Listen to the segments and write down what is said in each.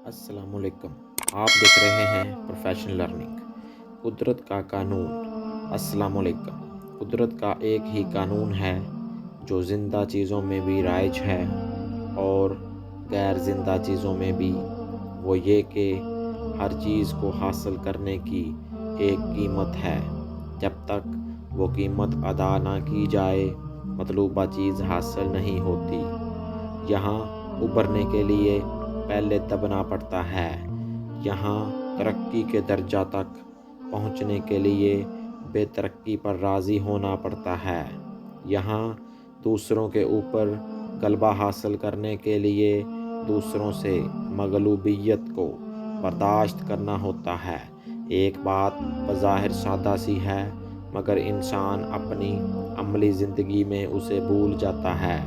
السلام علیکم۔ آپ دیکھ رہے ہیں پروفیشنل لرننگ، قدرت کا قانون۔ السلام علیکم۔ قدرت کا ایک ہی قانون ہے جو زندہ چیزوں میں بھی رائج ہے اور غیر زندہ چیزوں میں بھی، وہ یہ کہ ہر چیز کو حاصل کرنے کی ایک قیمت ہے۔ جب تک وہ قیمت ادا نہ کی جائے مطلوبہ چیز حاصل نہیں ہوتی۔ یہاں ابھرنے کے لیے پہلے دبنا پڑتا ہے۔ یہاں ترقی کے درجہ تک پہنچنے کے لیے بے ترقی پر راضی ہونا پڑتا ہے۔ یہاں دوسروں کے اوپر غلبہ حاصل کرنے کے لیے دوسروں سے مغلوبیت کو برداشت کرنا ہوتا ہے۔ ایک بات بظاہر سادہ سی ہے مگر انسان اپنی عملی زندگی میں اسے بھول جاتا ہے۔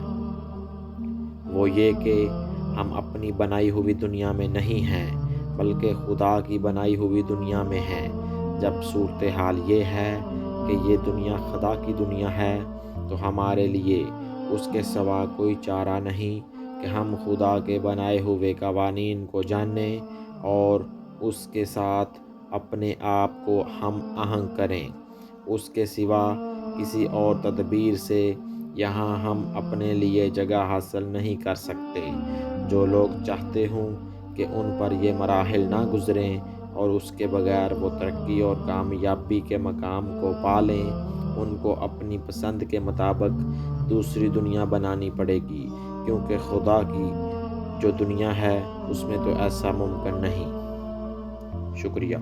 وہ یہ کہ ہم اپنی بنائی ہوئی دنیا میں نہیں ہیں بلکہ خدا کی بنائی ہوئی دنیا میں ہیں۔ جب صورتحال یہ ہے کہ یہ دنیا خدا کی دنیا ہے تو ہمارے لیے اس کے سوا کوئی چارہ نہیں کہ ہم خدا کے بنائے ہوئے قوانین کو جانیں اور اس کے ساتھ اپنے آپ کو ہم آہنگ کریں۔ اس کے سوا کسی اور تدبیر سے یہاں ہم اپنے لیے جگہ حاصل نہیں کر سکتے۔ جو لوگ چاہتے ہوں کہ ان پر یہ مراحل نہ گزریں اور اس کے بغیر وہ ترقی اور کامیابی کے مقام کو پالیں، ان کو اپنی پسند کے مطابق دوسری دنیا بنانی پڑے گی، کیونکہ خدا کی جو دنیا ہے اس میں تو ایسا ممکن نہیں۔ شکریہ۔